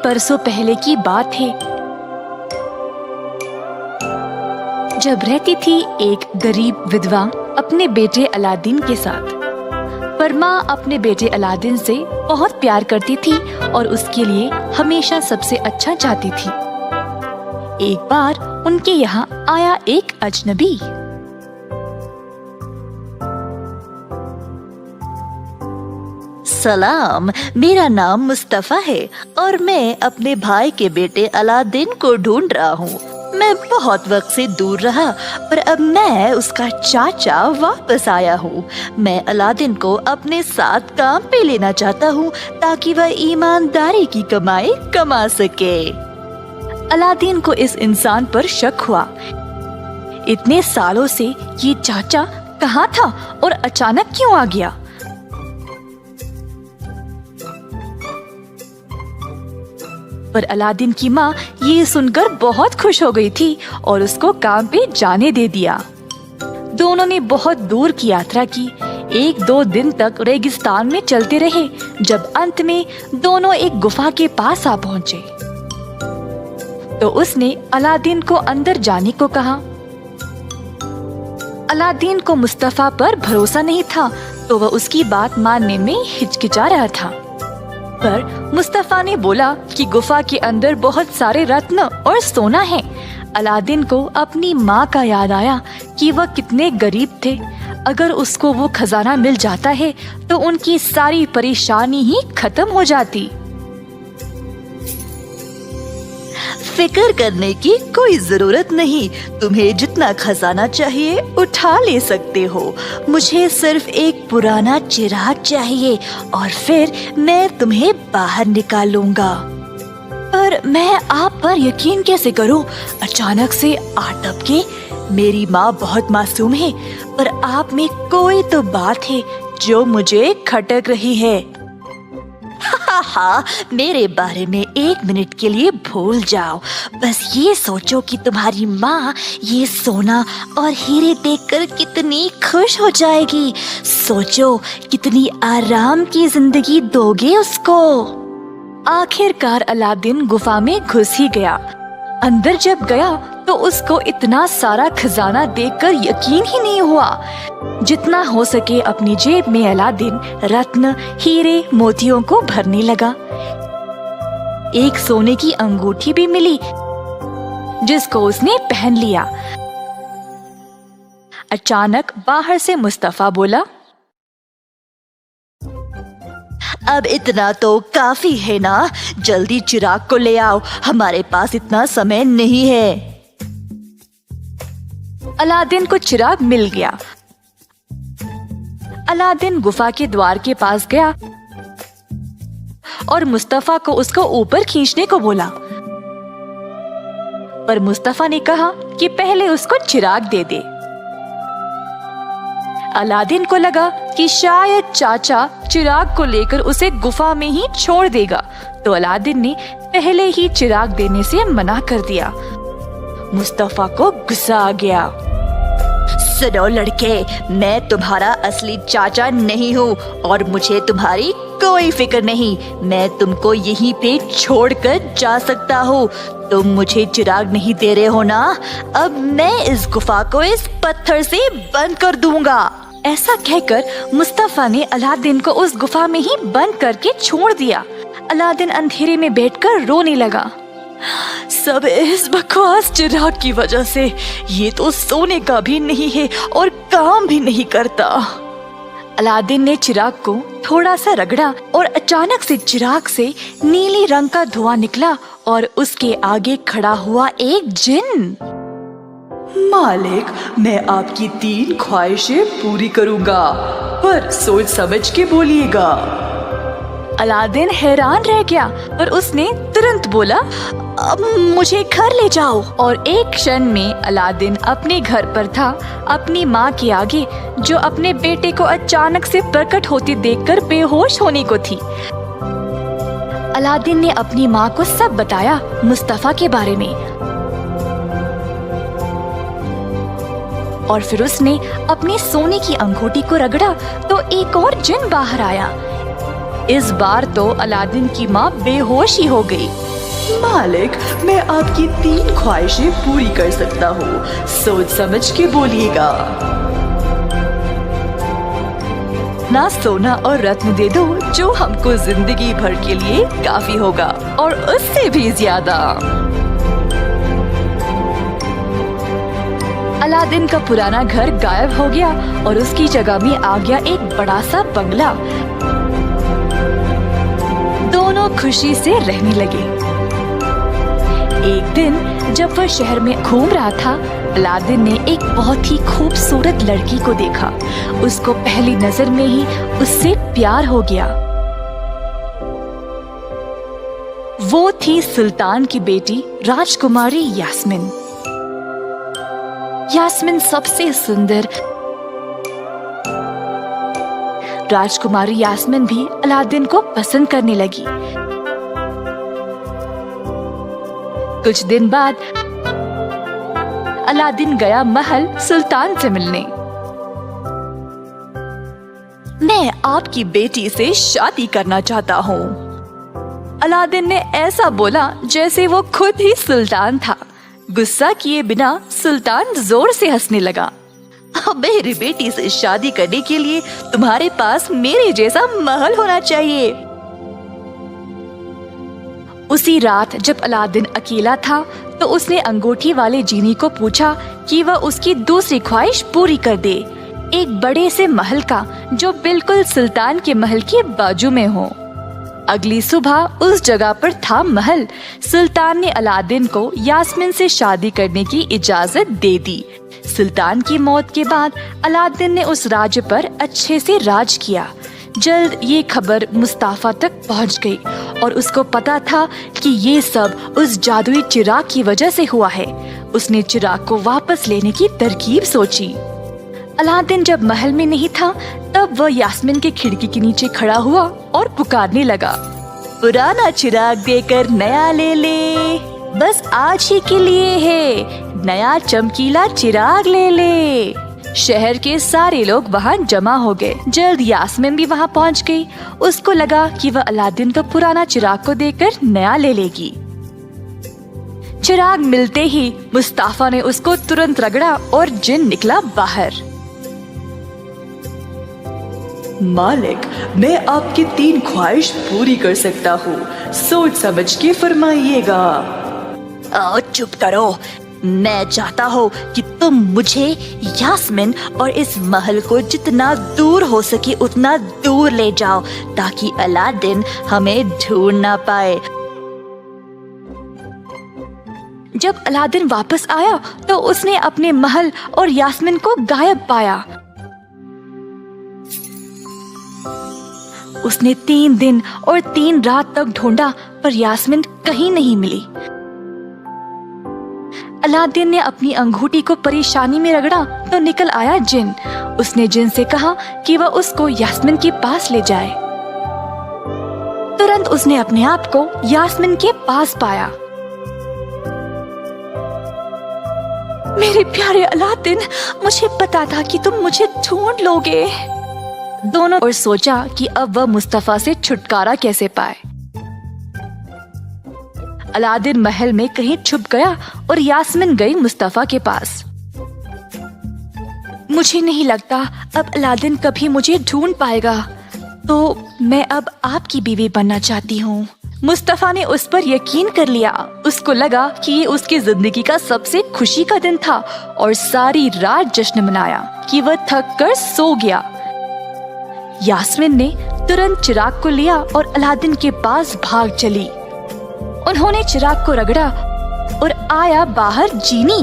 बरसों पहले की बात है, जब रहती थी एक गरीब विधवा अपने बेटे अलादीन के साथ। पर माँ अपने बेटे अलादीन से बहुत प्यार करती थी और उसके लिए हमेशा सबसे अच्छा चाहती थी। एक बार उनके यहाँ आया एक अजनबी। सलाम, मेरा नाम मुस्तफा है और मैं अपने भाई के बेटे अलादीन को ढूंढ रहा हूँ। मैं बहुत वक्त से दूर रहा, पर अब मैं उसका चाचा वापस आया हूँ। मैं अलादीन को अपने साथ काम पे लेना चाहता हूँ ताकि वह ईमानदारी की कमाई कमा सके। अलादीन को इस इंसान पर शक हुआ। इतने सालों से ये चाचा कहाँ था और अचानक क्यों आ गया? पर अलादीन की माँ ये सुनकर बहुत खुश हो गई थी और उसको काम पे जाने दे दिया। दोनों ने बहुत दूर की यात्रा की। 1-2 दिन तक रेगिस्तान में चलते रहे, जब अंत में दोनों एक गुफा के पास आ पहुँचे तो उसने अलादीन को अंदर जाने को कहा। अलादीन को मुस्तफा पर भरोसा नहीं था, तो वह उसकी बात मानने में हिचकिचा रहा था। पर मुस्तफा ने बोला कि गुफा के अंदर बहुत सारे रत्न और सोना है। अलादीन को अपनी माँ का याद आया कि वह कितने गरीब थे। अगर उसको वो खजाना मिल जाता है तो उनकी सारी परेशानी ही खत्म हो जाती। फिक्र करने की कोई जरूरत नहीं, तुम्हें जितना खजाना चाहिए उठा ले सकते हो। मुझे सिर्फ एक पुराना चिराग चाहिए और फिर मैं तुम्हें बाहर निकालूंगा। पर मैं आप पर यकीन कैसे करूं? अचानक से आटप के, मेरी माँ बहुत मासूम है, पर आप में कोई तो बात है जो मुझे खटक रही है। हाँ, मेरे बारे में 1 मिनट के लिए भूल जाओ। बस ये सोचो कि तुम्हारी माँ ये सोना और हीरे देखकर कितनी खुश हो जाएगी। सोचो कितनी आराम की जिंदगी दोगे उसको। आखिरकार अलादीन गुफा में घुस ही गया। अंदर जब गया तो उसको इतना सारा खजाना देखकर यकीन ही नहीं हुआ। जितना हो सके अपनी जेब में अलादीन रत्न, हीरे, मोतियों को भरने लगा। एक सोने की अंगूठी भी मिली जिसको उसने पहन लिया। अचानक बाहर से मुस्तफा बोला, अब इतना तो काफी है ना, जल्दी चिराग को ले आओ, हमारे पास इतना समय नहीं है। अलादीन को चिराग मिल गया। अलादीन गुफा के द्वार के पास गया और मुस्तफा को उसको ऊपर खींचने को बोला। पर मुस्तफा ने कहा कि पहले उसको चिराग दे दे। अलादीन को लगा कि शायद चाचा चिराग को लेकर उसे गुफा में ही छोड़ देगा, तो अलादीन ने पहले ही चिराग देने से मना कर दिया। मुस्तफा को गुस्सा आ गया। सुनो लड़के, मैं तुम्हारा असली चाचा नहीं हूँ और मुझे तुम्हारी कोई फिक्र नहीं। मैं तुमको यहीं पे छोड़कर जा सकता हूँ। तुम मुझे चिराग नहीं दे रहे हो ना? अब मैं इस गुफा को इस पत्थर से बंद कर दूंगा। ऐसा कहकर मुस्तफा ने अलादीन को उस गुफा में ही बंद करके छोड़ दिया। अलादीन अंधेरे में बैठकर रोने लगा। सब इस बकवास चिराग की वजह से। ये तो सोने का भी नहीं है और काम भी नहीं करता। अलादीन ने चिराग को थोड़ा सा रगड़ा और अचानक से चिराग से नीले रंग का धुआं निकला और उसके आगे खड़ा हुआ एक जिन। मालिक, मैं आपकी 3 ख्वाहिशें पूरी करूंगा, पर सोच समझ के बोलिएगा। अलादीन हैरान रह गया, पर उसने तुरंत बोला, अब मुझे घर ले जाओ। और एक क्षण में अलादीन अपने घर पर था, अपनी माँ के आगे, जो अपने बेटे को अचानक से प्रकट होते देखकर बेहोश होने को थी। अलादीन ने अपनी माँ को सब बताया मुस्तफा के बारे में। और फिर उसने अपनी सोने की अंगूठी को रगड़ा तो एक और जिन बाहर आया। इस बार तो अलादीन की माँ बेहोश ही हो गई। मालिक, मैं आपकी 3 ख्वाहिशें पूरी कर सकता हूँ, सोच समझ के बोलिएगा। ना सोना और रत्न दे दो जो हमको जिंदगी भर के लिए काफी होगा और उससे भी ज्यादा। अलादीन का पुराना घर गायब हो गया और उसकी जगह में आ गया एक बड़ा सा बंगला। दोनों खुशी से रहने लगे। एक दिन जब वह शहर में घूम रहा था, अलादीन ने एक बहुत ही खूबसूरत लड़की को देखा। उसको पहली नजर में ही उससे प्यार हो गया। वो थी सुल्तान की बेटी राजकुमारी यास्मीन। यास्मीन सबसे सुंदर। राजकुमारी यास्मीन भी अलादीन को पसंद करने लगी। कुछ दिन बाद अलादीन गया महल सुल्तान से मिलने। मैं आपकी बेटी से शादी करना चाहता हूँ। अलादीन ने ऐसा बोला जैसे वो खुद ही सुल्तान था। गुस्सा किए बिना सुल्तान जोर से हंसने लगा। मेरी बेटी से शादी करने के लिए तुम्हारे पास मेरे जैसा महल होना चाहिए। उसी रात जब अलादीन अकेला था तो उसने अंगूठी वाले जीनी को पूछा कि वह उसकी दूसरी ख्वाहिश पूरी कर दे, एक बड़े से महल का जो बिल्कुल सुल्तान के महल के बाजू में हो। अगली सुबह उस जगह पर था महल। सुल्तान ने अलादीन को यास्मीन से शादी करने की इजाजत दे दी। सुल्तान की मौत के बाद अलादीन ने उस राज्य पर अच्छे से राज किया। जल्द ये खबर मुस्ताफा तक पहुंच गई और उसको पता था कि ये सब उस जादुई चिराग की वजह से हुआ है। उसने चिराग को वापस लेने की तरकीब सोची। अलादीन जब महल में नहीं था तब वह यास्मीन के खिड़की के नीचे खड़ा हुआ और पुकारने लगा, पुराना चिराग देकर नया ले ले, बस आज ही के लिए है, नया चमकीला चिराग ले ले। शहर के सारे लोग वहाँ जमा हो गए। जल्द यास्मीन भी वहाँ पहुँच गई। उसको लगा कि वह अलादीन का पुराना चिराग को देकर नया ले लेगी। चिराग मिलते ही मुस्ताफा ने उसको तुरंत रगड़ा और जिन निकला बाहर। मालिक, मैं आपकी 3 ख्वाहिश पूरी कर सकता हूँ, सोच समझ के फरमाइएगा। चुप करो। मैं चाहता हूँ कि तुम मुझे, यास्मीन और इस महल को जितना दूर हो सके उतना दूर ले जाओ ताकि अलादीन हमें ढूंढ ना पाए। जब अलादीन वापस आया तो उसने अपने महल और यास्मीन को गायब पाया। उसने 3 दिन और 3 रात तक ढूंढा पर यास्मीन कहीं नहीं मिली। अलादीन ने अपनी अंगूठी को परेशानी में रगड़ा तो निकल आया जिन। उसने जिन से कहा कि वह उसको यास्मीन के पास ले जाए। तुरंत उसने अपने आप को यास्मीन के पास पाया। मेरे प्यारे अलादीन, मुझे पता था कि तुम मुझे ढूंढ लोगे। दोनों और सोचा कि अब वह मुस्तफा से छुटकारा कैसे पाए। अलादीन महल में कहीं छुप गया और यास्मीन गई मुस्तफा के पास। मुझे नहीं लगता अब अलादीन कभी मुझे ढूंढ पाएगा, तो मैं अब आपकी बीवी बनना चाहती हूँ। मुस्तफा ने उस पर यकीन कर लिया। उसको लगा कि ये उसकी जिंदगी का सबसे खुशी का दिन था और सारी रात जश्न मनाया कि वह थक कर सो गया। यास्मीन ने तुरंत चिराग को लिया और अलादीन के पास भाग चली। उन्होंने चिराग को रगड़ा और आया बाहर जीनी।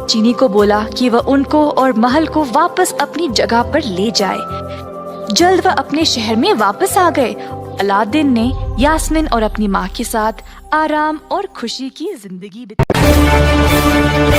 जीनी को बोला कि वह उनको और महल को वापस अपनी जगह पर ले जाए। जल्द वह अपने शहर में वापस आ गए। अलादीन ने यास्मीन और अपनी माँ के साथ आराम और खुशी की जिंदगी बिताई।